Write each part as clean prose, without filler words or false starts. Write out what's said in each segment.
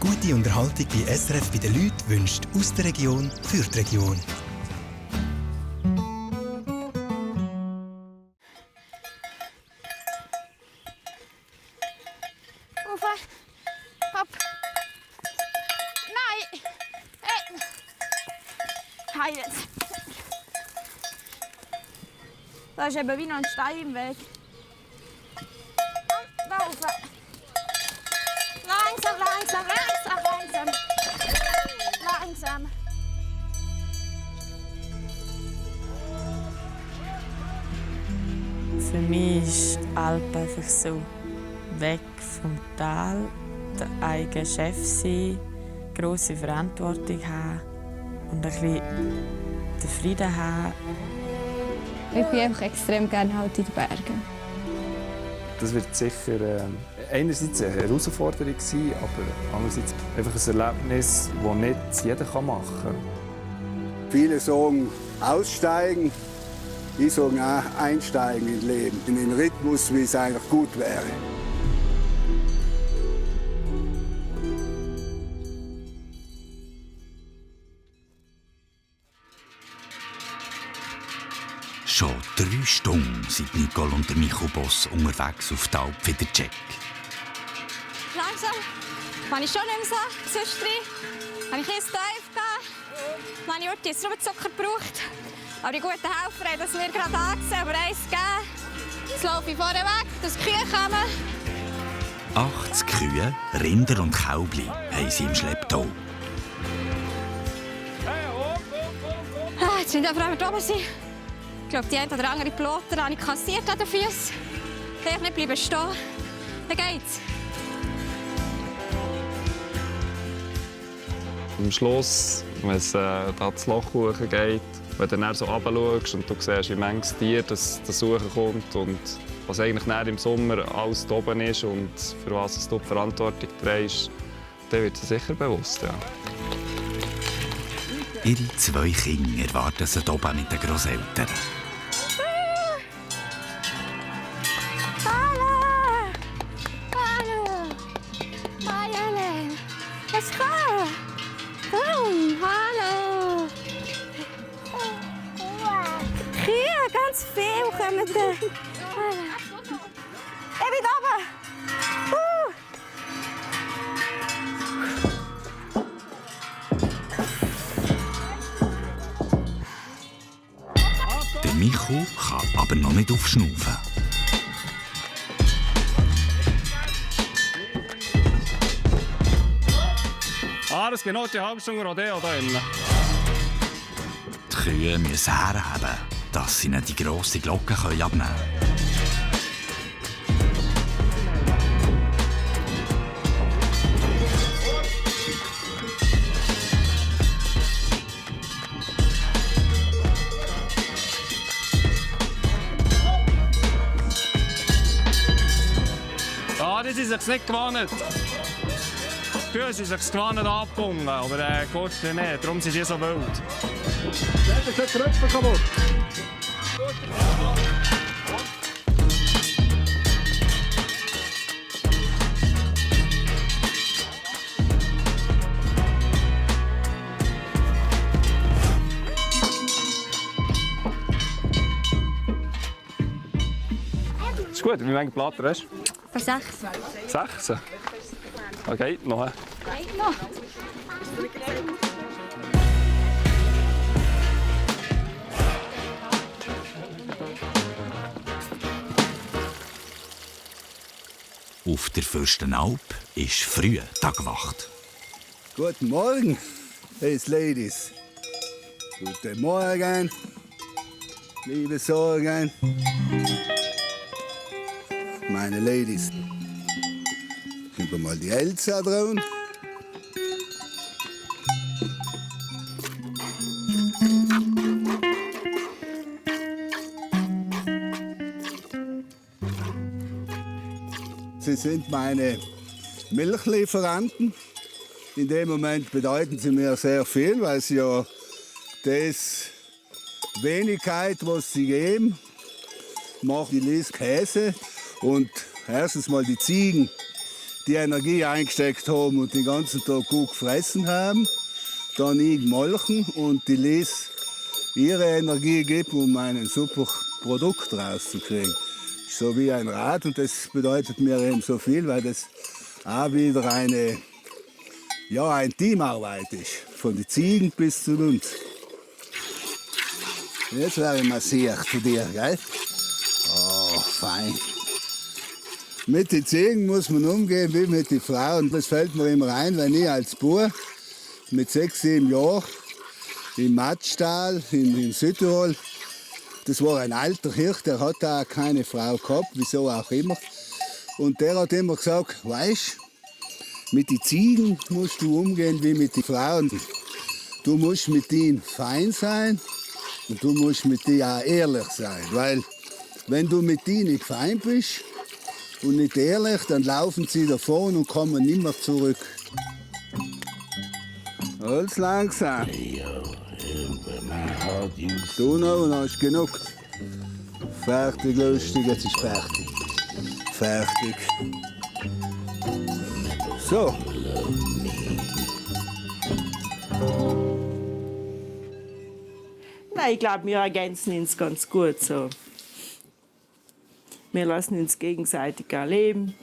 Gute Unterhaltung bei SRF bei den Leuten wünscht aus der Region für die Region. Hopp. Nein. Hey. Hey jetzt. Da ist eben wie noch ein Stein im Weg. Und da rauf. Langsam. Für mich ist die Alp einfach so weg vom Tal, der eigene Chef sein, grosse Verantwortung haben und ein bisschen den Frieden haben. Ich bin einfach extrem gerne halt in den Bergen. Das wird sicher einerseits eine Herausforderung sein, aber andererseits einfach ein Erlebnis, das nicht jeder machen kann. Viele sagen aussteigen, ich sage auch einsteigen ins Leben, in den Rhythmus, wie es eigentlich gut wäre. Schon 3 Stunden sind Nicole und der Michael Boss unterwegs auf die Alp für den Check. Langsam. Wenn ich schon nicht mehr so zwischendrin, habe ich ein Dive gegeben. Meine Orti hat Traubenzucker gebraucht. Aber die guten Helfer haben das mir gerade angesehen, aber eins gegeben. Jetzt laufe ich vorne weg, dass die Kühe kommen. 80 Kühe, Rinder und Kälbli haben sie im Schlepptau. Jetzt sind einfach einmal oben. Ich glaube, die eine oder andere Plotter habe ich kassiert an den Füßen. Vielleicht nicht bleiben stehen. Dann geht's. Am Schluss, wenn es da das Loch hochgeht, wenn du dann so runterschaust und du siehst, wie manches Tier das hochkommt und was eigentlich im Sommer alles da oben ist und für was du die Verantwortung trägst, dann wird dir sicher bewusst. Ja. Ihre 2 Kinder erwarten sie oben mit den Grosseltern. Hallo! Marjane! Was geht? Hallo! Kühe, ganz viel kommen da. Ich bin oben! Der Michael kann aber noch nicht aufschnaufen. Das geht noch die halbe Stunde Rodeo da innen. Die Kühe müssen herheben, dass sie ihnen die grosse Glocke abnehmen können. Das ist es nicht gewonnen. Die Kühe sind sich gewonnen abgebunden, aber Gott nicht. Darum sind sie so wild. Das ist der Tröpfchen kaputt. Ist gut. Wie viele Platten hast du? Für 6. 6? Okay, noch. Auf der Fürstenalp ist früh Tagwacht. Guten Morgen, Ladies. Guten Morgen, liebe Sorgen. Meine Ladies. Über mal die Elsa dran. Sie sind meine Milchlieferanten. In dem Moment bedeuten sie mir sehr viel, weil sie ja das Wenigkeit, was sie geben, macht die Käse und erstens mal die Ziegen. die Energie eingesteckt haben und den ganzen Tag gut gefressen haben, dann ich molchen und die Lies ihre Energie geben, um ein super Produkt rauszukriegen. So wie ein Rad und das bedeutet mir eben so viel, weil das auch wieder eine Teamarbeit ist, von den Ziegen bis zu uns. Jetzt wäre ich massiert zu dir, gell? Oh, fein. Mit den Ziegen muss man umgehen wie mit den Frauen. Das fällt mir immer ein, wenn ich als Bub mit 6, 7 Jahren im Matschtal in Südtirol, das war ein alter Hirsch, der hat da keine Frau gehabt, wieso auch immer. Und der hat immer gesagt, weißt, mit den Ziegen musst du umgehen wie mit den Frauen. Du musst mit ihnen fein sein und du musst mit ihnen auch ehrlich sein. Weil wenn du mit ihnen nicht fein bist und nicht ehrlich, dann laufen sie davon und kommen nicht mehr zurück. Alles langsam. Du noch und hast genug. Fertig, lustig, jetzt ist fertig. Fertig. So. Nein, ich glaube, wir ergänzen uns ganz gut so. Wir lassen uns gegenseitig erleben.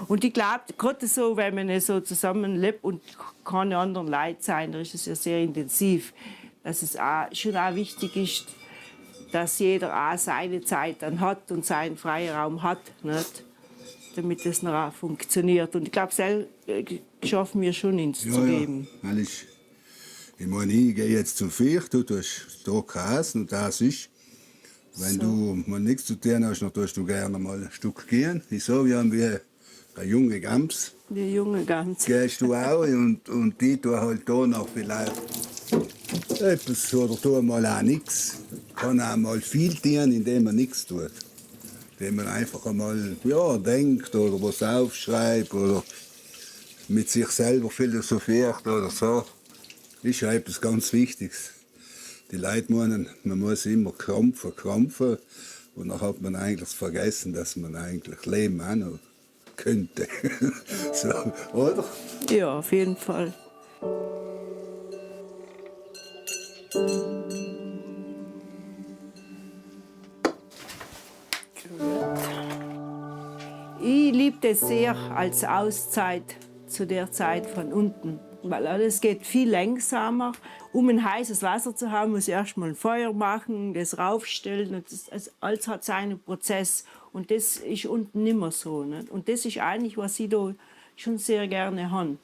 Und ich glaube, gerade so, wenn man so zusammenlebt und keine anderen Leute sein, dann ist es ja sehr intensiv. Dass es schon auch wichtig ist, dass jeder auch seine Zeit dann hat und seinen freien Raum hat, nicht? Damit das noch auch funktioniert. Und ich glaube, das schaffen wir schon, uns zu geben. Ja. Ich meine, ich gehe jetzt zum Viech, du tust hier Kasen und das ist. Wenn du mal nichts zu tun hast, dann tust du gerne mal ein Stück gehen. Ich sage, wir haben wie eine junge Gams. Die junge Gams. Gehst du auch und die tun halt da noch vielleicht etwas oder tun mal auch nichts. Kann auch mal viel tun, indem man nichts tut. Indem man einfach einmal denkt oder was aufschreibt oder mit sich selber philosophiert oder so. Das ist ja etwas ganz Wichtiges. Die Leute meinen, man muss immer krampfen. Und dann hat man eigentlich vergessen, dass man eigentlich leben auch noch könnte. So, oder? Ja, auf jeden Fall. Ich liebe es sehr als Auszeit zu der Zeit von unten. Weil alles geht viel langsamer. Um ein heißes Wasser zu haben, muss ich erst mal ein Feuer machen, das raufstellen. Und alles hat seinen Prozess. Und das ist unten nicht mehr so. Nicht? Und das ist eigentlich, was ich da schon sehr gerne habe.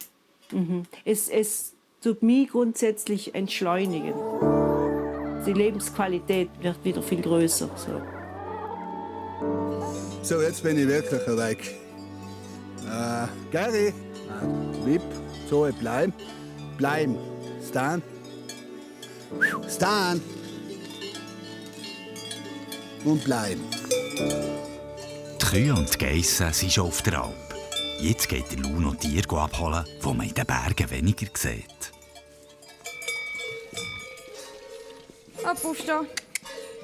Es tut mich grundsätzlich entschleunigen. Die Lebensqualität wird wieder viel größer. So, jetzt bin ich wirklich weg. Gary, Wip, so, bleiben. Stan. Und bleiben. Die Kühe und die Geissen sind schon auf der Alp. Jetzt geht der Luno Tiere abholen, die man in den Bergen weniger sieht. Aufstehen.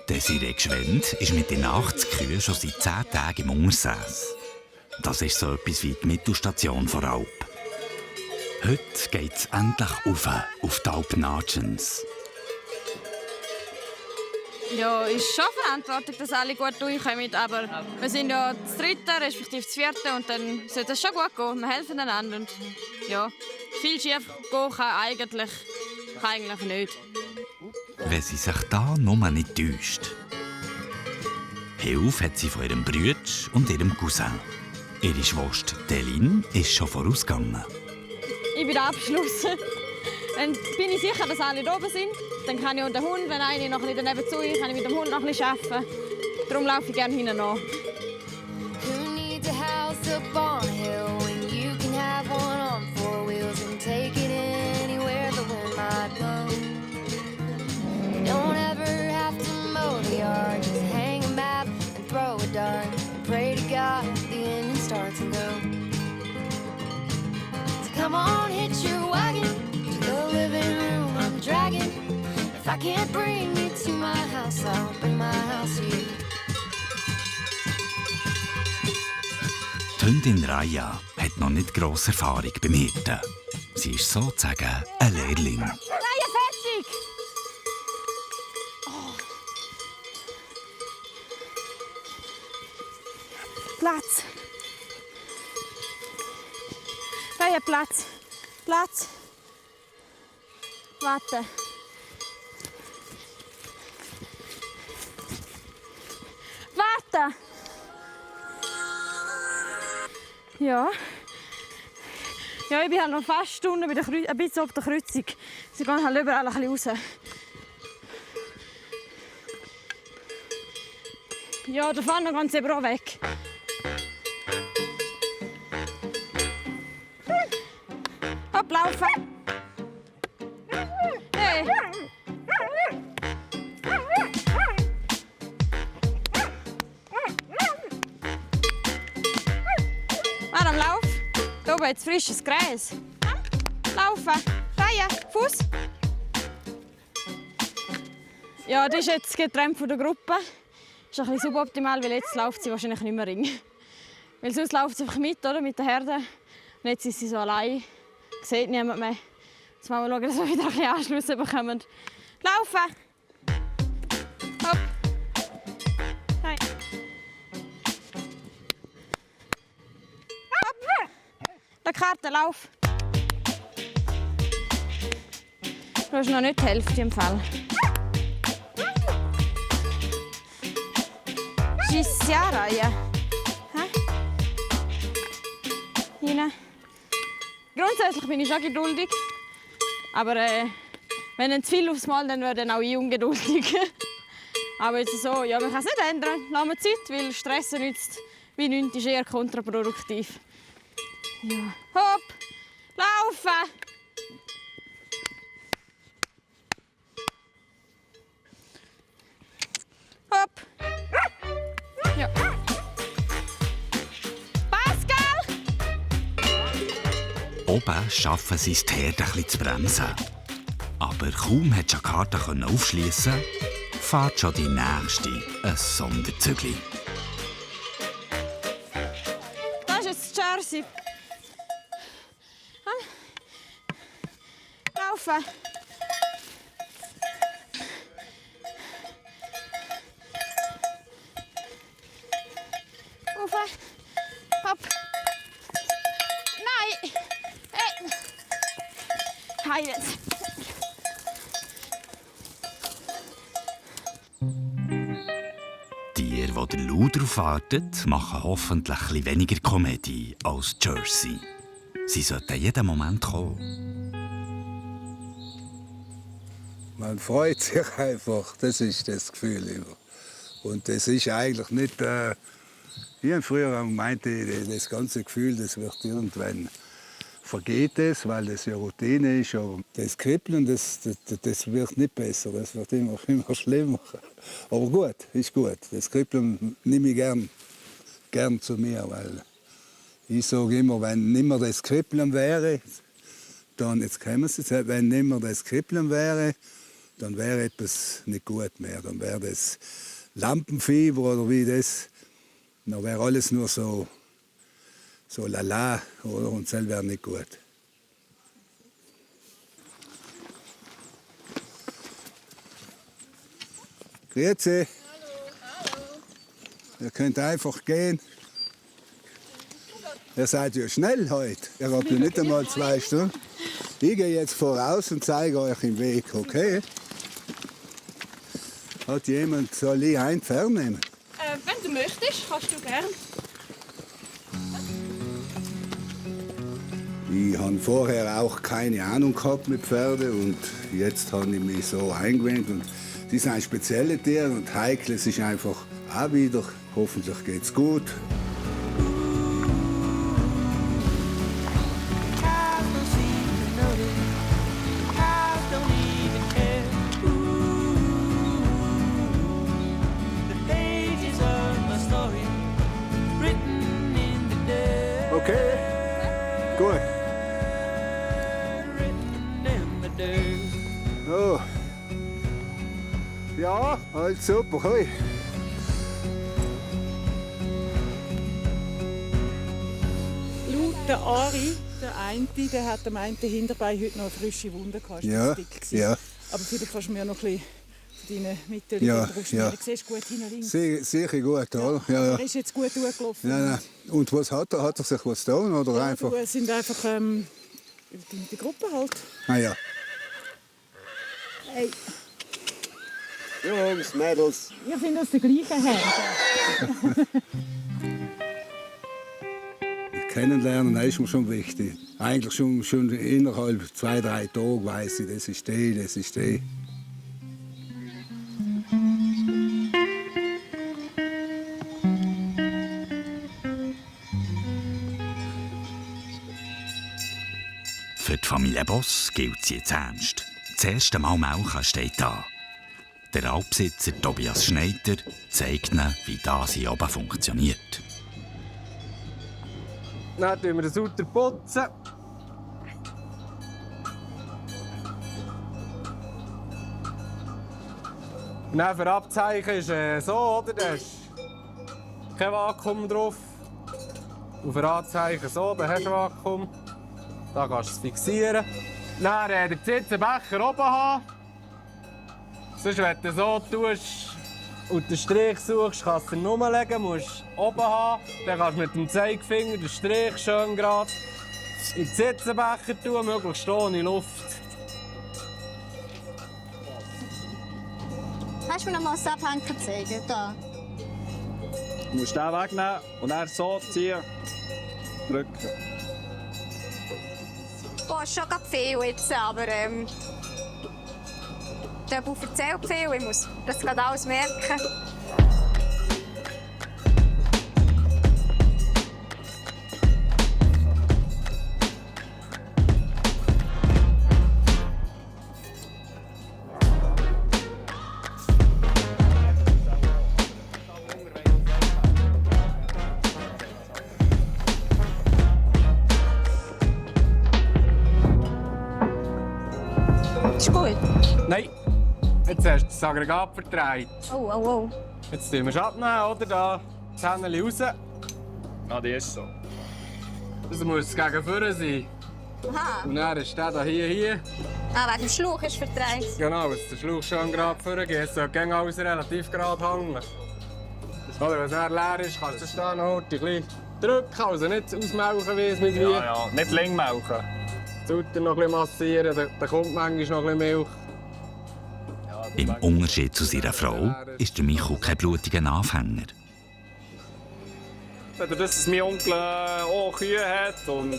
Desiree Gschwend ist mit den 80 Kühen schon seit 10 Tagen im Untersäß. Das ist so etwas wie die Mittelstation vor Alp. Heute geht es endlich auf die Alp Natschens. Ja, ist schon verantwortlich, dass alle gut durchkommen. Aber wir sind ja das 3., respektive das 4. und dann sollte es schon gut gehen. Wir helfen einander. Und ja, viel schief gehen kann eigentlich nicht. Wenn sie sich da nur nicht täuscht. Hilfe hat sie von ihrem Bruder und ihrem Cousin. Ihre Schwester Deline ist schon vorausgegangen. Ich bin Abschluss. Dann bin ich sicher, dass alle da oben sind. Dann kann ich und der Hund, wenn einer noch nicht daneben zu ist, kann ich mit dem Hund noch ein bisschen arbeiten. Darum laufe ich gerne hinten nach. Who needs a house up on a hill when you can have one on 4 wheels and take it anywhere the wind might blow? You don't ever have to mow the yard, just hang a map and throw a dart and pray to God the engine starts and go. So come on, hitch your wagon to the living room I'm dragging. If I can't bring you to my house, I'll bring my house to you. Die Hündin Raya hat noch nicht grosse Erfahrung beim Hirten. Sie ist sozusagen eine Lehrling. Raya, fertig! Oh. Platz! Raya, Platz! Platz! Warte! Warte! Ja. Ja, ich bin halt noch fast Stunden bei der ein bisschen auf der Kreuzung. Sie gehen halt überall ein bisschen raus. Ja, da vorne gehen sie aber auch weg. Hopp, laufen! Hey! Adam, lauf! Da oben jetzt frisches Gras. Laufen! Raya, Fuß! Ja, das ist jetzt getrennt von der Gruppe. Das ist ein bisschen suboptimal, weil jetzt läuft sie wahrscheinlich nicht mehr Ring. Weil sonst läuft sie einfach mit, oder, mit der Herde. Und jetzt ist sie so allein. Sieht niemand mehr. Jetzt wollen wir schauen, dass wir wieder ein bisschen Anschluss bekommen. Laufen! Hopp! Nein. Hopp! Der Karte, lauf! Du hast noch nicht die Hälfte im Fall. Schieß ja, Raya. Hinein. Grundsätzlich bin ich schon geduldig. Aber wenn dann zu viel aufs Mal, dann werde auch ich ungeduldig. Aber jetzt so, ja, man kann es nicht ändern. Lassen wir Zeit, weil Stress nützt wie nichts, ist eher kontraproduktiv. Ja. Hopp! Laufen! Hopp! Ja. Pascal! Oben schaffen sie es, die Herde ein bisschen zu bremsen. Aber kaum hat Jakarta aufschliessen, fährt schon die nächste ein Sonderzügli. Das ist jetzt Jersey. Laufen! Rauf! Hopp! Nein! Hey! Heil jetzt! Die den Lou drauf wartet, machen hoffentlich ein bisschen weniger Komödie als Jersey. Sie sollten jeden Moment kommen. Man freut sich einfach, das ist das Gefühl immer. Und das ist eigentlich nicht, ich habe früher gemeint, das ganze Gefühl, das wird irgendwann vergeht es, weil das ja Routine ist. Aber das Kribbeln, das wird nicht besser, das wird immer schlimmer. Aber gut, ist gut. Das Kribbeln nehme ich gern zu mir, weil ich sage immer, wenn nicht mehr das Kribbeln wäre, dann, jetzt kennen wir es jetzt, wenn nicht mehr das Kribbeln wäre, dann wäre etwas nicht gut mehr. Dann wäre das Lampenfieber oder wie das, dann wäre alles nur so lala, oder? Und das wäre nicht gut. Grüezi. Hallo. Ihr könnt einfach gehen. Ihr seid ja schnell heute. Ihr habt ja nicht einmal 2 Stunden. Ich gehe jetzt voraus und zeige euch den Weg, okay? Hat jemand, soll ich einen fernnehmen? Wenn du möchtest, kannst du gerne. Ich habe vorher auch keine Ahnung gehabt mit Pferden und jetzt habe ich mich so eingewöhnt. Und sie sind spezielle Tiere und heikel, es ist einfach auch wieder. Hoffentlich geht's gut. Okay, gut. Oh. Ja, alles super. Hoi. Der Ari, der eine, der hat am einen Hinterbein heute noch eine frische Wunde gehabt. Ja, ja. Aber vielleicht kannst du mir noch ein bisschen von deinen Mitteilungen ja. Du siehst gut hin und links. Sicher gut, oder? Ja, ja. Er ist jetzt gut durchgelaufen. Ja. Und was hat er? Hat er sich was getan? Oder Ja, einfach? Es sind einfach die Gruppe halt. Ah ja. Hey. Jungs, Mädels. Wir sind aus der gleichen Herde. Kennenlernen ist mir schon wichtig. Eigentlich schon innerhalb 2-3 Tage weiss ich, das ist die. Für die Familie Boss gilt es jetzt ernst. Das erste Mal melken steht da. Der Alpbesitzer Tobias Schneider zeigt ihnen, wie das hier oben funktioniert. Dann putzen wir den Sauter putzen. Und dann für Abzeichen ist so, oder? Da ist kein Vakuum drauf. Und für Anzeichen so, da hast du ein Vakuum. Da kannst du es fixieren. Dann den Zitzenbecher oben haben. Sonst, wenn du so tust und den Strich suchst, kannst du ihn rumlegen, musst oben haben. Dann kannst du mit dem Zeigefinger den Strich schön gerade in den Zitzenbecher tun, möglichst ohne Luft. Kannst du mir noch mal das Abhängen zeigen? Da. Du musst den wegnehmen und dann so ziehen. Drücken. Oh, ist schon gerade viel jetzt, aber der Bub erzählt viel, ich muss das gerade alles merken. Ist gut? Nein, jetzt hast du das Aggregat verdreht. Oh. Jetzt tun wir es abnehmen, oder? Da, das Händchen raus. Ah, die ist so. Das muss gegen vorne sein. Aha. Und dann ist der hier. Ah, wegen dem Schlauch ist verdreht. Genau, dass der Schlauch schon gerade vorne geht. Es sollte alles relativ gerade hängen. Oder wenn es dann leer ist, kannst du es dann noch ein bisschen drücken. Also nicht ausmelken, wie es mit wie. Ja, nicht lang melken. Zutter noch ein bisschen massieren, dann kommt manchmal noch ein bisschen Milch. Im Unterschied zu seiner Frau ist der Michael kein blutiger Anfänger. Wenn das mein Onkel auch Kühe hat und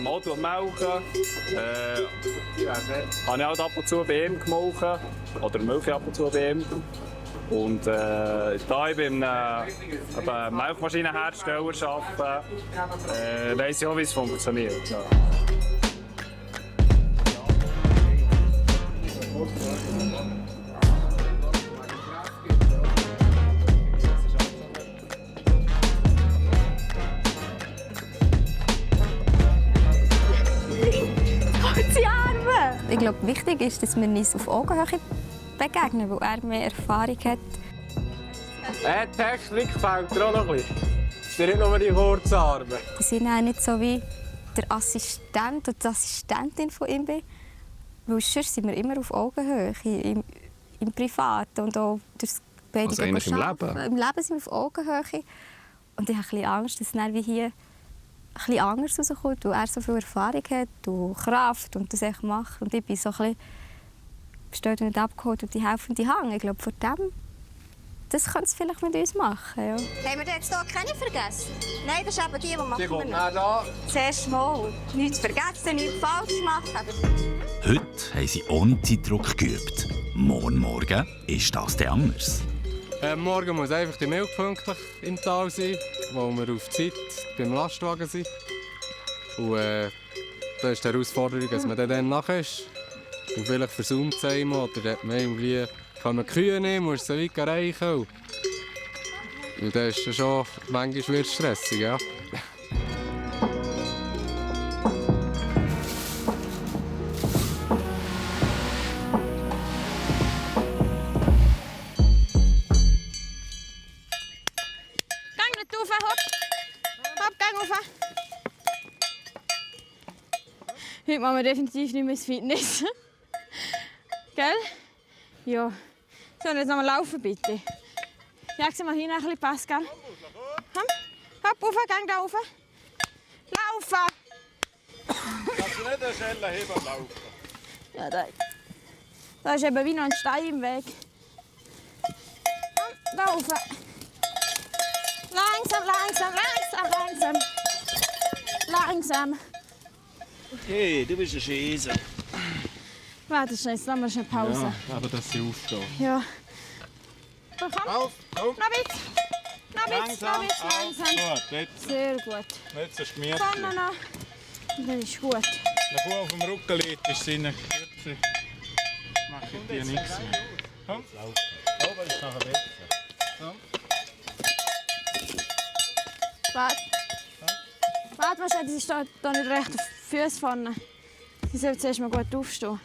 mal melken, habe ich halt ab und zu bei ihm gemolken. Oder Milch ab und zu bei ihm. Und da ich bei einem Milchmaschinenhersteller arbeite, weiss ich auch, wie es funktioniert. Ja. Ich glaube, wichtig ist, dass wir uns auf Augenhöhe begegnen, weil er mehr Erfahrung hat. Technik fällt dir auch noch ein bisschen. Es sind nicht nur die kurzen Arme. Sie sind auch nicht so wie der Assistent oder die Assistentin von ihm. Weil sonst sind wir immer auf Augenhöhe, im Privaten und auch durch beide also eigentlich im Leben? Im Leben sind wir auf Augenhöhe. Und ich habe ein bisschen Angst, dass es dann wie hier ein bisschen anders rauskommt, weil er so viel Erfahrung hat und Kraft und das echt macht. Und ich bin so ein bisschen bestellt und nicht abgeholt und die helfende Hand. Ich glaube, vor dem, das könnte es vielleicht mit uns machen. Ja. Haben wir jetzt hier keine vergessen? Nein, das ist eben die machen Die kommt wir dann da. Zuerst mal. Nichts vergessen, nichts falsch machen. Heute haben sie ohne Zeitdruck geübt. Morgen ist das dann anders. Morgen muss einfach die Milch pünktlich im Tal sein, wo wir auf Zeit beim Lastwagen sind. Und da ist die Herausforderung, dass man dann nachher ist. Und vielleicht versäumt es einem, oder hat man irgendwie, kann man Kühe nehmen, muss sie weit erreichen. Und das ist schon manchmal wird stressig, ja. Heute machen wir definitiv nicht mehr ins Fitness. Gell? Ja. Sollen wir jetzt noch mal laufen, bitte? Ja, sieh mal hin, ein bisschen Pascal. Komm, hopp, rauf, geh da rauf. Laufen! Kannst du nicht eine Schelle heben und laufen? Ja, da ist eben wie noch ein Stein im Weg. Komm, da rauf. Langsam, langsam, langsam, langsam. Langsam. Hey, du bist ein Scheiße. Warte schnell, jetzt machen wir schnell Pause. Ja, aber dass sie aufstehen. Ja. So, komm. Auf, auf. Noch ein bisschen. Noch ein bisschen, noch ein bisschen, langsam. Gut, jetzt. Sehr gut. Jetzt ist gemütlich. Vorne noch. Das ist gut. Wenn der Kuh auf dem Rücken liegt, ist sie in der Kürze. Mache ich dir nichts mehr. Komm. Oben ist nachher besser. Komm. Warte. Warte, wahrscheinlich, sie steht da nicht recht auf die Füße vorne. Sie soll zuerst mal gut aufstehen.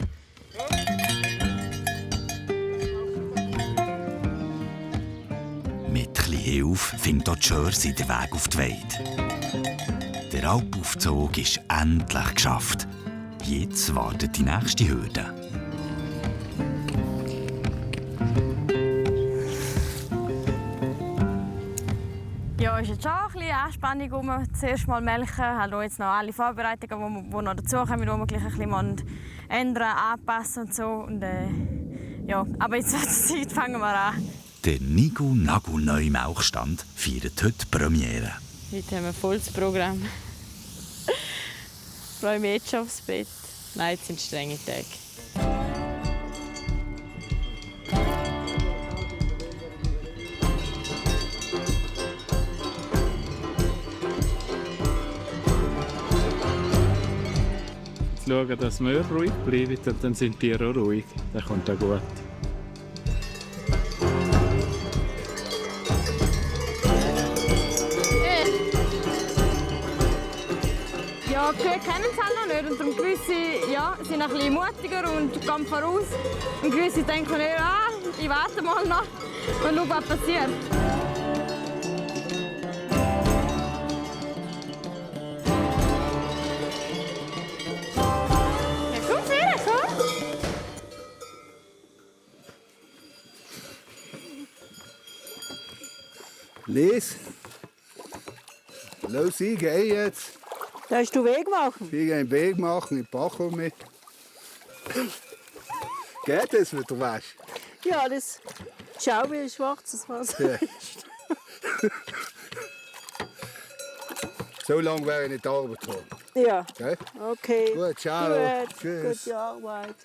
Mit etwas Hilfe findet auch Jersey den Weg auf die Weide. Der Alpaufzug ist endlich geschafft. Jetzt wartet die nächste Hürde. Ja, ist jetzt schon ein bisschen Anspannung rum. Zuerst mal melken, haben jetzt noch alle Vorbereitungen, die noch dazukommen, die wir gleich ein bisschen ändern, anpassen und so. Und, ja. Aber jetzt wird es Zeit, fangen wir an. Der Nigu-Nagu-neue Milchstand feiert heute Premiere. Heute haben wir ein volles Programm. Ich freue mich jetzt schon aufs Bett. Nein, jetzt sind strenge Tage. Schauen, dass wir ruhig bleiben, und dann sind die auch ruhig. Dann kommt auch gut. Ja, die Kühe kennen es halt noch nicht. Und darum gewisse sind ein bisschen mutiger und gehen voraus. Und gewisse denken eher, ich warte mal noch und schaue, was passiert. Lies, los, ich gehe jetzt. Darfst du Weg machen? Ich gehe einen Weg machen, ich Bachel mit. Geht das mit der Wäsche? Ja, das schau wie schwarzes Wasser. Ja. So lange werde ich nicht Arbeit haben. Ja. Okay? Okay. Gut, ciao. Gut. Tschüss. Gute Arbeit.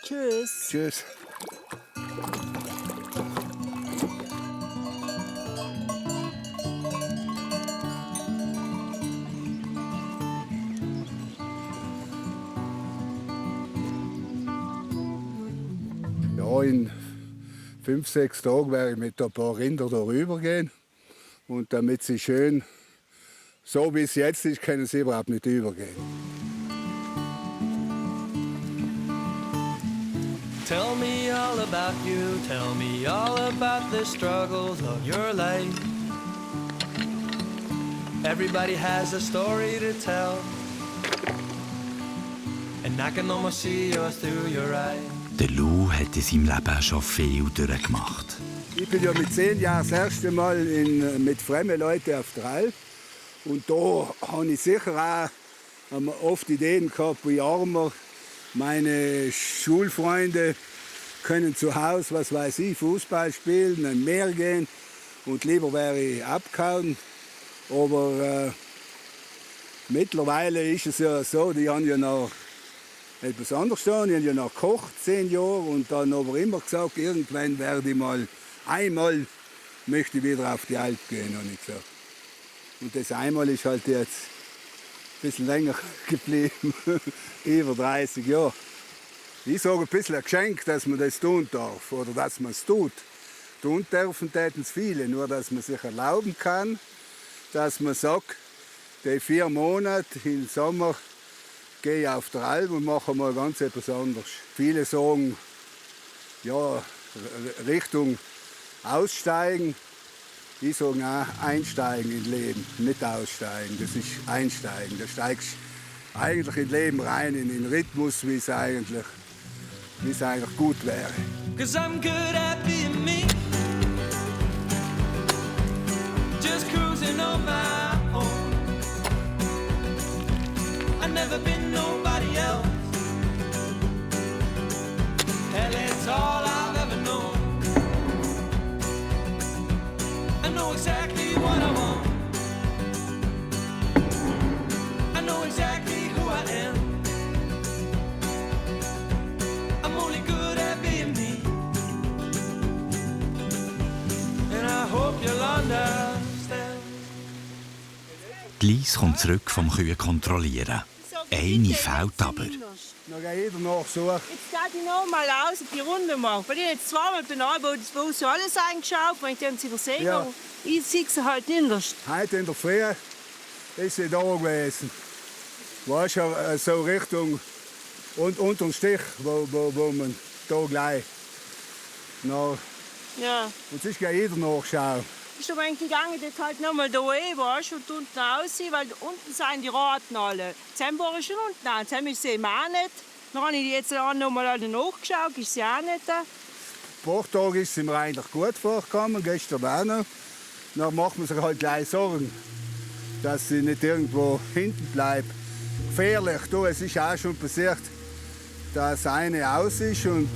Tschüss. Tschüss. Ja, in 5, 6 Tagen werde ich mit ein paar Rindern darüber gehen. Und damit sie schön, so wie es jetzt ist, können sie überhaupt nicht übergehen. Tell me all about you, tell me all about the struggles of your life. Everybody has a story to tell, and I can almost see yours through your eyes. Der Lou hat in seinem Leben schon viel durchgemacht. Ich bin ja mit 10 Jahren das erste Mal mit fremden Leuten auf der Alp. Und da habe ich sicher auch oft Ideen gehabt, wie armer. Meine Schulfreunde können zu Hause, was weiß ich, Fußball spielen, ein Meer gehen. Und lieber wäre ich abgehauen. Aber mittlerweile ist es ja so, die haben ja noch etwas anderes getan. Die haben ja noch gekocht, 10 Jahre. Und dann aber immer gesagt, irgendwann werde ich einmal möchte ich wieder auf die Alp gehen, habe ich gesagt. Und das einmal ist halt jetzt ein bisschen länger geblieben, über 30 Jahre. Ich sage ein bisschen ein Geschenk, dass man das tun darf oder dass man es tut. Tun dürfen täten es viele, nur dass man sich erlauben kann, dass man sagt, die 4 Monate im Sommer gehe ich auf der Alp und mache mal ganz etwas anderes. Viele sagen, ja, Richtung Aussteigen. Ich sage auch, einsteigen ins Leben, nicht aussteigen. Das ist einsteigen. Da steigst eigentlich in Leben rein, in den Rhythmus, wie es eigentlich gut wäre. 'Cause I'm good at being me, just cruising on my own. I've never been nobody else, and it's all I've ever known. I know exactly what I want, I know exactly who I am. I'm only good at being me, and I hope you'll understand. Die Lies kommt zurück vom Kühe kontrollieren. Eine fehlt aber. Noch jeder nachsuchen. Jetzt gehe ich noch mal raus und die Runde machen. Weil ich jetzt zweimal bin, wo das bei uns alles eingeschaut, wenn ich dann sie übersehen Ja. habe. Ich sehe sie halt nicht. Heute in der Früh ist sie da gewesen. War schon so Richtung unter dem Stich, wo man da gleich. Ja. Und sonst geht jeder nachschauen. Ich bin eigentlich gegangen, dort halt noch mal da warst und unten aussehen, weil unten sind die Raten alle. Jetzt war ich schon unten an, jetzt ist sie eben auch nicht. Dann habe ich jetzt noch mal nachgeschaut, ist sie auch nicht. Ein paar Tage ist es mir eigentlich gut vorgekommen, gestern auch noch. Dann macht man sich halt gleich Sorgen, dass sie nicht irgendwo hinten bleibt. Gefährlich, du, es ist auch schon passiert, dass eine aus ist und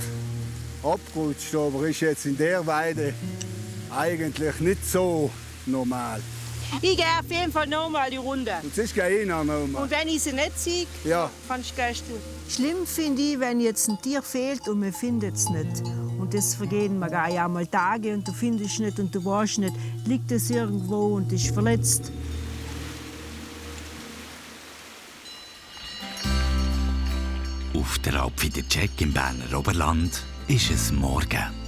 abgerutscht, aber ist jetzt in der Weide eigentlich nicht so normal. Ich gehe auf jeden Fall noch mal die Runde. Und sonst gehe ich noch mal. Und wenn ich sie nicht sehe, Ja. kannst du gleich tun. Schlimm finde ich, wenn jetzt ein Tier fehlt und man findet es nicht. Und das vergehen mir gar ja mal Tage und du findest es nicht und du weißt nicht, liegt es irgendwo und ist verletzt. Auf der Alp wieder Check im Berner Oberland ist es morgen.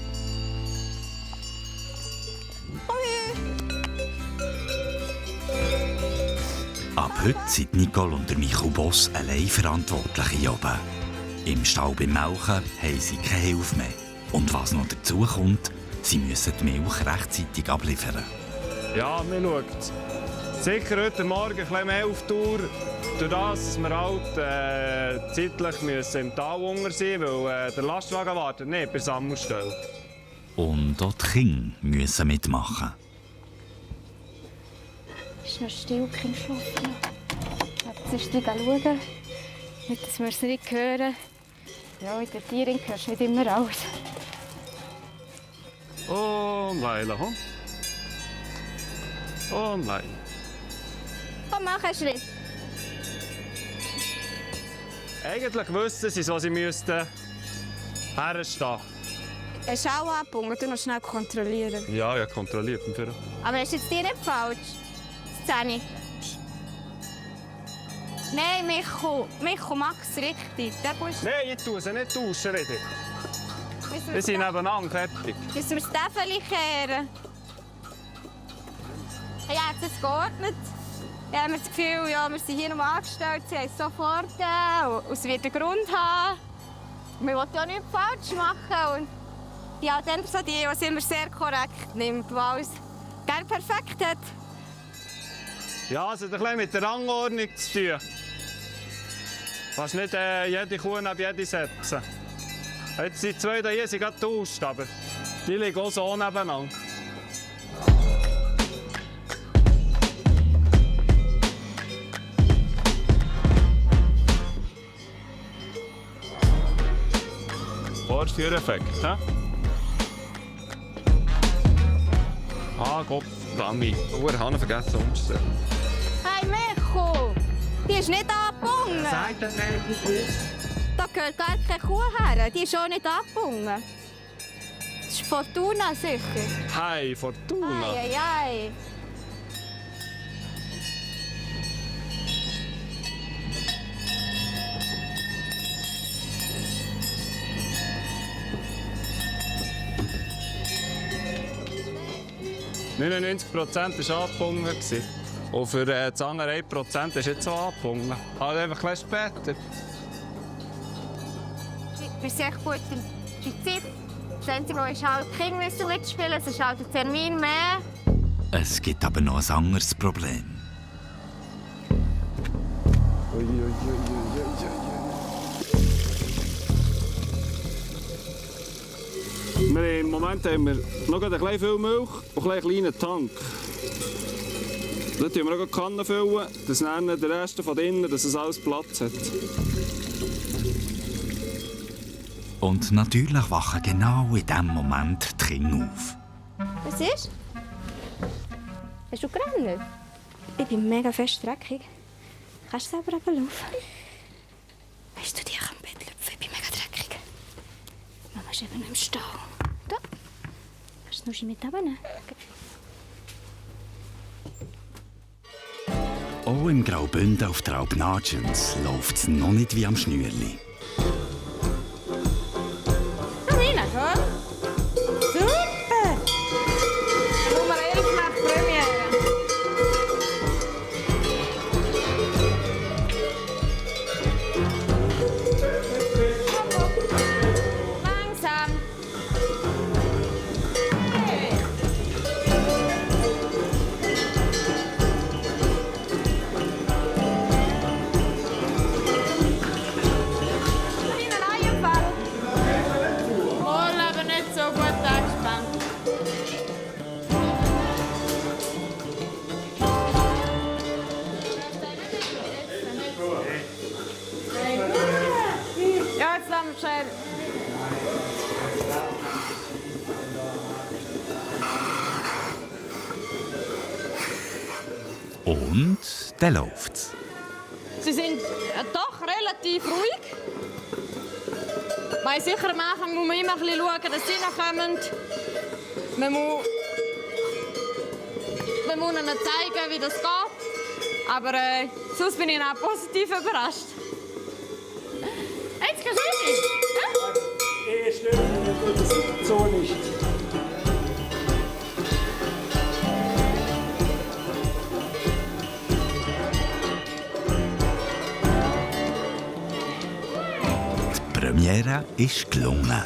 Ab heute sind Nicole und Michael Boss allein verantwortlich hier oben. Im Stall beim Melken haben sie keine Hilfe mehr. Und was noch dazu kommt, sie müssen die Milch rechtzeitig abliefern. Ja, man schaut sicher heute Morgen ein bisschen mehr auf die Uhr. Durch das, dass wir halt zeitlich müssen im Tal unter sein müssen, weil der Lastwagen wartet nicht bei der Sammelstelle. Und auch die Kinder müssen mitmachen. Ist noch still, Kind schlafen. Jetzt ist die schauen. Nicht, dass wir es nicht hören. Ja, in der Tierung hörst du nicht immer alles. Und Leila, hm? Und Leila. Komm, mach einen Schritt. Eigentlich wüssten sie, was sie müssten herstehen. Hast du auch abgebunden? Du noch schnell kontrollieren. Ja, ja, kontrolliert. Aber ist jetzt dir nicht falsch? Das 10. Nein, Micho, Max, richtig. Nein, ich tue sie nicht tauschen, Redi. Wir sind nebeneinander, fertig. Müssen wir das Täfeli kehren? Ich habe es geordnet. Ich habe das Gefühl, ja, wir sind hier noch angestellt, sie haben es sofort gegeben. Und es wird einen Grund haben. Und wir wollen ja nichts falsch machen. Und die Altender so die es immer sehr korrekt nimmt, die alles gerne perfekt hat. Ja, es hat ein bisschen mit der Rangordnung zu tun. Du kannst nicht jede Kuh neben jede setzen. Jetzt sind 2 hier, sind gerade getauscht, aber die liegen auch so nebeneinander. Vorführeffekt, hä? Ah, Gott, Rami. Ich habe vergessen umzustellen. Hey Micho, die ist nicht abgebunden. Sag das nicht. Da gehört gar keine Kuh her, die ist auch nicht abgebunden. Das ist Fortuna sicher. Hey, Fortuna. Ei. ,99% war abgebunden. Und für das andere 1% ist jetzt auch abgebunden. Also einfach etwas später. Du bist echt gut in der Zeit. Das Einzige, ist halt, die Kinder müssen mitspielen, es ist halt ein Termin mehr. Es gibt aber noch ein anderes Problem. Im Moment haben wir noch ein bisschen viel Milch und einen kleinen Tank. Dort füllen wir noch Kannen füllen, dass dann der Rest von innen, dass es alles Platz hat. Und natürlich wachen genau in diesem Moment die Kinder auf. Was ist? Hast du gerannt? Ich bin mega fest dreckig. Kannst du selber runterlaufen? Weißt du, die am Bett lüpfen, ich bin mega dreckig. Mama ist eben noch im Stall. Da. Kannst du Nuschi mit runternehmen? Auch im Graubünden auf der Alp Nagens läuft es noch nicht wie am Schnürli. Komm rein, schon? Super! Nummer 11 macht Premiere. Langsam. Mal aber nicht so gut angespannt. Ja, jetzt lassen wir schnell. Und dann läuft's. Sie sind doch relativ ruhig. Weil sicher am Anfang muss man immer ein bisschen schauen, dass sie nachkommen. Man muss ihnen zeigen, wie das geht. Aber sonst bin ich auch positiv überrascht. Jetzt kannst du nicht. Ich stimmt, das so nicht. Die Premiere ist gelungen.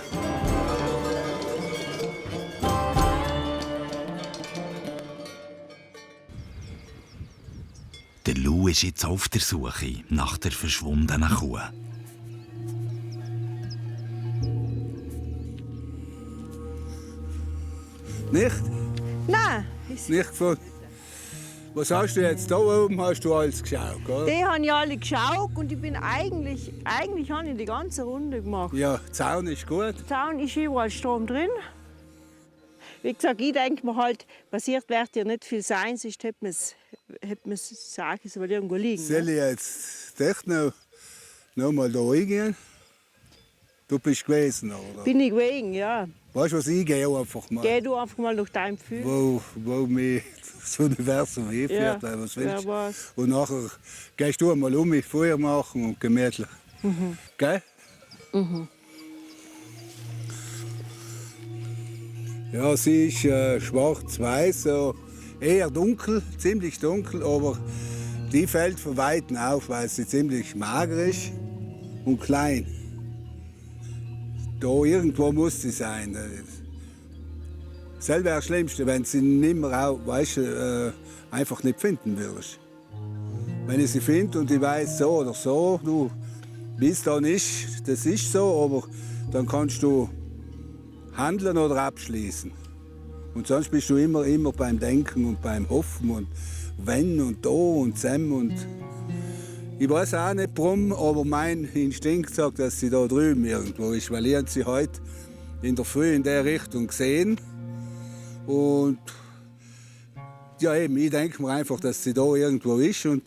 Der Lou ist jetzt auf der Suche nach der verschwundenen Kuh. Nicht? Nein. Nicht gefunden. Was hast du jetzt? Da oben hast du alles geschaut, oder? Die haben ja alle geschaut und ich bin eigentlich habe ich die ganze Runde gemacht. Ja, der Zaun ist gut. Der Zaun ist überall Strom drin. Wie gesagt, ich denke mir halt, passiert wird ja nicht viel sein, sonst hätte man es sagen sollen, irgendwo liegen. Soll ich jetzt echt noch mal da reingehen? Du bist gewesen, oder? Bin ich gewesen, ja. Weißt du was, ich gehe einfach mal. Geh du einfach mal durch dein Gefühl. Wo mich das Universum hinführt, Ja, was wer willst. weiß. Und nachher gehst du mal um mich Feuer machen und gemütlich. Mhm. Gell? Mhm. Ja, sie ist schwarz-weiß, so eher dunkel, ziemlich dunkel, aber die fällt von Weitem auf, weil sie ziemlich mager ist und klein. Da irgendwo muss sie sein. Das wäre das Schlimmste, wenn sie nimmer auch, weißt, einfach nicht finden würdest. Wenn ich sie finde und ich weiß so oder so, du bist da nicht, das ist so, aber dann kannst du handeln oder abschließen. Und sonst bist du immer beim Denken und beim Hoffen und wenn und da und sem und ich weiß auch nicht warum, aber mein Instinkt sagt, dass sie da drüben irgendwo ist, weil ich habe sie heute in der Früh in der Richtung gesehen und ja eben, ich denke mir einfach, dass sie da irgendwo ist und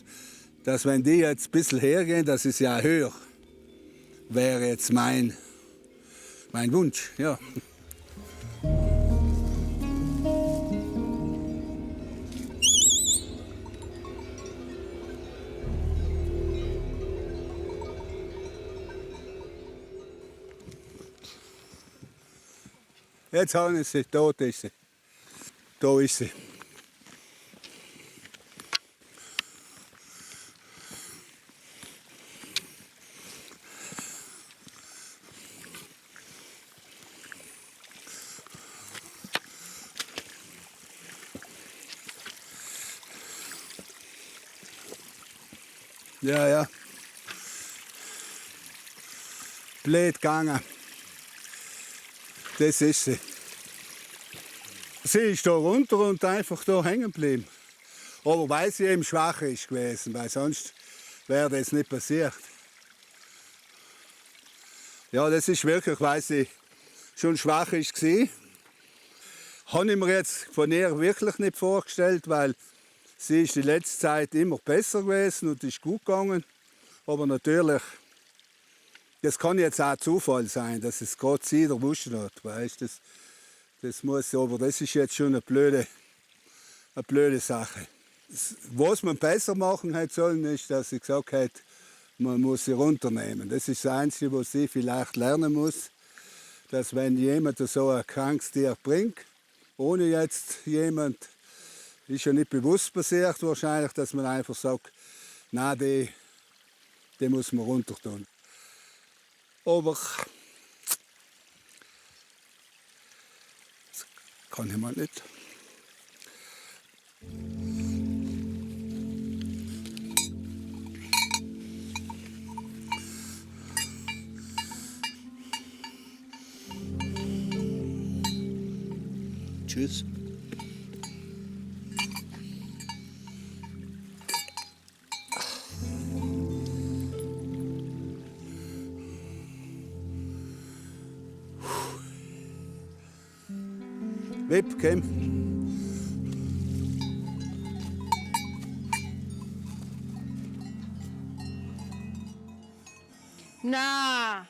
dass wenn die jetzt ein bisschen hergehen, dass ich sie auch höre, wäre jetzt mein Wunsch, ja. Jetzt habe ich sie, dort ist sie. Da ist sie. Ja, ja. blöd gegangen. Das ist sie. Sie ist da runter und einfach da hängen geblieben. Aber weil sie eben schwach ist gewesen, weil sonst wäre das nicht passiert. Ja, das ist wirklich, weil sie schon schwach ist war. Habe ich mir jetzt von ihr wirklich nicht vorgestellt, weil sie ist die letzte Zeit immer besser gewesen und ist gut gegangen. Aber natürlich, das kann jetzt auch Zufall sein, dass es gerade sie erwischt hat. Weißt, das muss, aber das ist jetzt schon eine blöde Sache. Was man besser machen hätte sollen, ist, dass sie gesagt hat, man muss sie runternehmen. Das ist das Einzige, was sie vielleicht lernen muss, dass wenn jemand so ein krankes Tier bringt, ohne jetzt jemand, ist ja nicht bewusst passiert wahrscheinlich, dass man einfach sagt, nein, den muss man runter tun. Aber das kann ich mal nicht. Tschüss. Wip, komm. Na.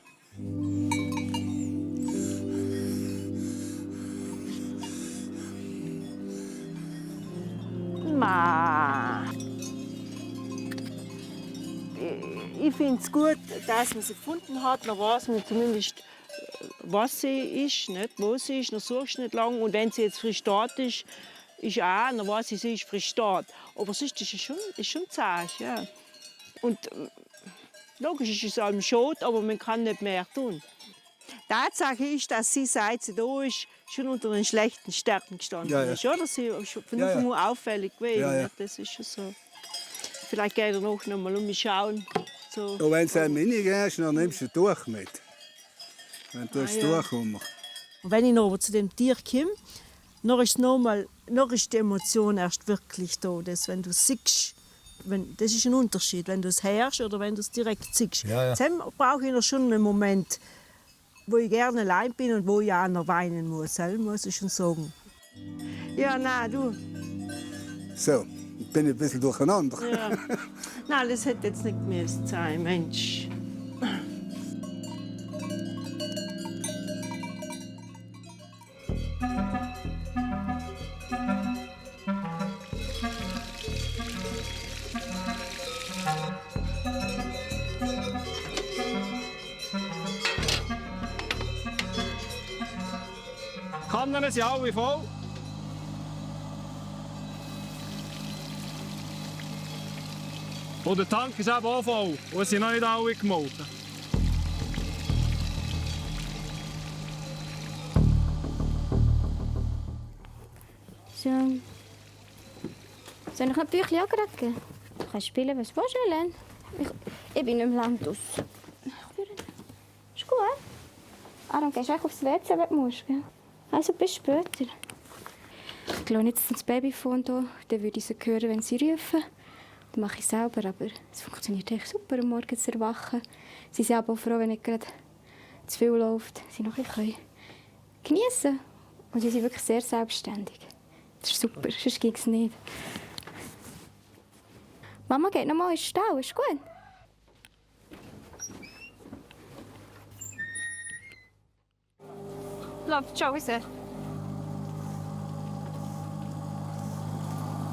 Ich finde es gut, dass man sie gefunden hat. Dann weiß man zumindest, was sie ist, nicht wo sie ist. Dann suchst du nicht lange. Und wenn sie jetzt frisch dort ist auch, dann weiß ich, sie ist frisch dort. Aber sonst ist es schon zäh. Ja. Und logisch ist es allem schade, aber man kann nicht mehr tun. Tatsache ist, dass sie, seit sie da ist, schon unter den schlechten Sternen gestanden ist. Oder? Sie ist von Anfang an auffällig gewesen. Ja. Das ist schon so. Vielleicht geht er noch mal umschauen. So. Und wenn du ein Mini gehst, dann nimmst du ein Tuch mit. Wenn du das Tuch kommst. Und wenn ich noch zu dem Tier komme, dann ist die Emotion erst wirklich da. Das, wenn du es siehst, das ist ein Unterschied, wenn du es hörst oder wenn du es direkt siehst. Ja. Dann brauche ich noch schon einen Moment, wo ich gerne allein bin und wo ich auch noch weinen muss. Das muss ich schon sagen. Ja, nein, du. So, ich bin ein bisschen durcheinander. Ja. Nein, das hätte jetzt nicht mehr sein, Mensch. Kannen sind alle voll. Und der Tank ist eben auch voll. Und es sind noch nicht alle gemolken. So. Soll ich noch ein Büchlein angreifen? Du kannst spielen, was du willst, Helen. Ich bin im Land aus. Ist gut. Aaron, gehst du aufs WC, wenn du musst, gell? Also bis später. Ich lasse jetzt das Babyphone hier, dann würde ich sie hören, wenn sie rufen. Das mache ich selber, aber es funktioniert echt super, am Morgen zu erwachen. Sie sind aber auch froh, wenn nicht gerade zu viel läuft. Sie noch ein bisschen geniessen können. Und sie sind wirklich sehr selbstständig. Das ist super, sonst geht es nicht. Mama geht noch mal in den Stall, ist gut? Läuft schon raus.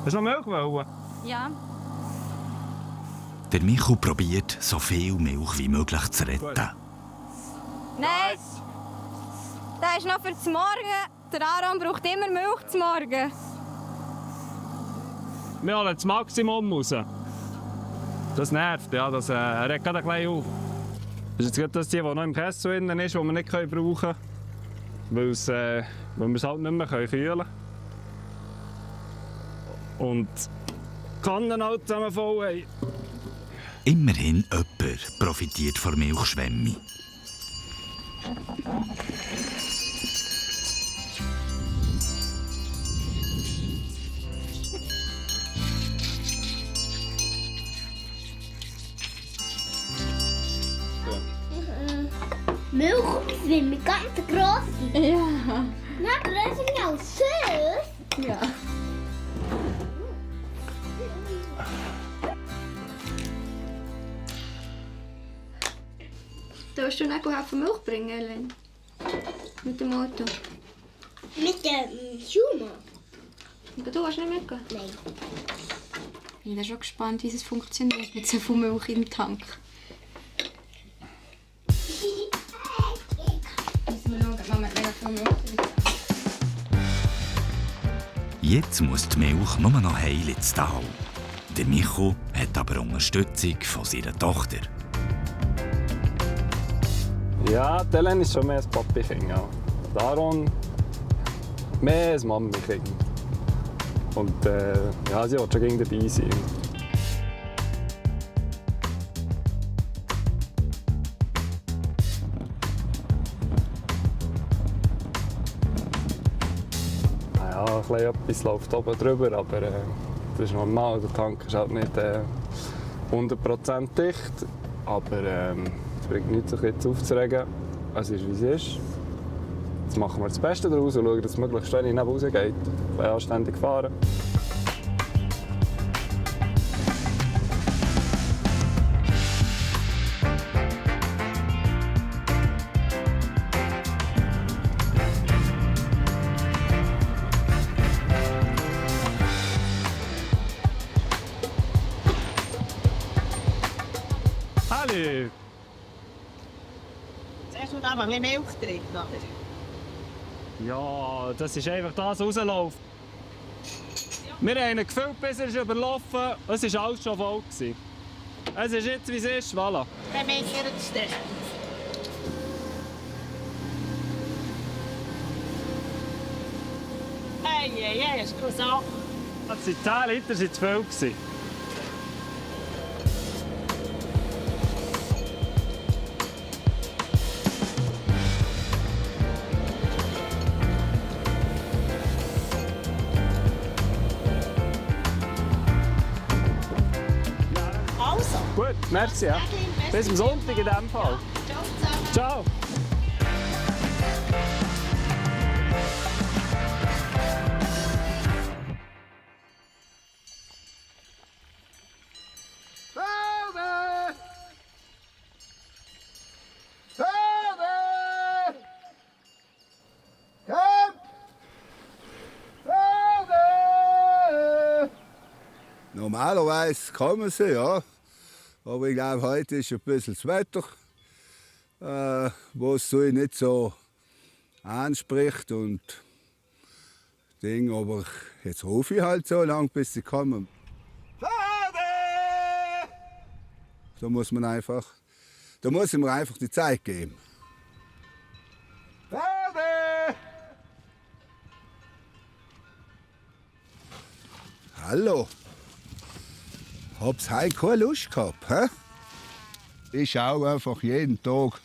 Hast du noch Milch wollen? Ja. Der Michael probiert, so viel Milch wie möglich zu retten. Nein! Das ist noch für das Morgen. Der Aaron braucht immer Milch zum Morgen. Wir holen das Maximum raus. Das nervt, ja, das regt gerade ein bisschen auf. Das ist jetzt das, die noch im Kessel drin ist, die wir nicht brauchen können, weil wir es halt nicht mehr kühlen können. Und die Kannen halt zusammen voll haben. Immerhin jemand profitiert von Milchschwämme. Milchschwimmer, ganz grosse. Ja. Na, aber das sind ja auch süß. Ja. Darfst du nicht helfen, Milch bringen, Ellen? Mit dem Auto? Mit dem Schumann? Du willst nicht mitgehen? Nein. Ich bin schon gespannt, wie es funktioniert mit so viel Milch im Tank. Jetzt muss die Milch nur noch heil ins Tal. Der Micho hat aber Unterstützung von seiner Tochter. Ja, die Helen ist schon mehr ein Papi-Kind. Ja. Daron mehr ein Mami-Kind. Und ja, sie will schon gegen dabei sein. Etwas läuft oben drüber, aber das ist normal. Der Tank ist halt nicht 100% dicht. Aber es bringt nichts, sich jetzt aufzuregen. Es ist, wie es ist. Jetzt machen wir das Beste daraus und schauen, dass es möglichst wenig neben raus geht. Ein bisschen anständig fahren. Zuerst muss einfach ein bisschen Milch trinken, oder? Ja, das ist einfach das Rauslauf. Wir haben ihn gefüllt, bis er ist überlaufen. Es war alles schon voll. Es ist jetzt, wie es ist. Voilà. Dann bin ich jetzt da. Hey, ist eine Sache. Die 10 Liter waren zu viel. Gut, merci. Ja. Bis am Sonntag in diesem Fall. Ciao. Normalerweise kommen sie, ja. Aber ich glaube, heute ist ein bisschen das Wetter, was so nicht so anspricht. Und Ding, aber jetzt rufe ich halt so lange, bis sie kommen. Da muss man einfach, da muss ich mir einfach die Zeit geben. Hallo. Hab's heute keine Lust gehabt, hä? Ich schaue einfach jeden Tag,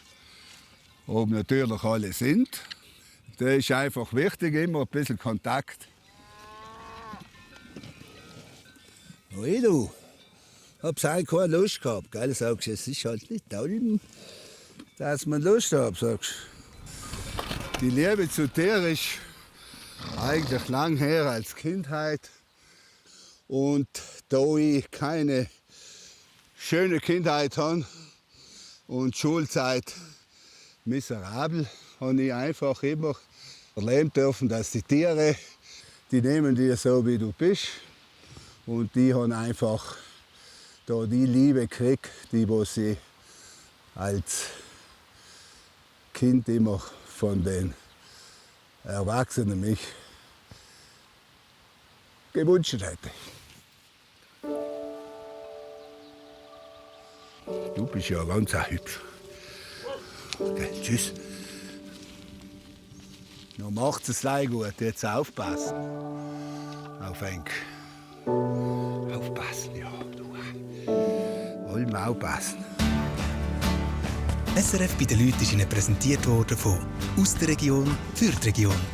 ob natürlich alle sind. Das ist einfach wichtig, immer ein bisschen Kontakt. Hey du, hab's heute keine Lust gehabt, gell? Sagst du, es ist halt nicht toll, dass man Lust hat, sagst du. Die Liebe zu dir ist eigentlich lang her als Kindheit. Und da ich keine schöne Kindheit habe und Schulzeit miserabel, habe ich einfach immer erleben dürfen, dass die Tiere, die nehmen dir so, wie du bist. Und die haben einfach da die Liebe gekriegt, die was sie als Kind immer von den Erwachsenen mich gewünscht hätte. Du bist ja ganz hübsch. Okay, tschüss. Noch macht's es gleich gut, jetzt aufpassen. Auf Enk. Aufpassen, ja. Du. Wollen wir aufpassen. SRF bei den Leuten ist Ihnen präsentiert worden von «Aus der Region für die Region».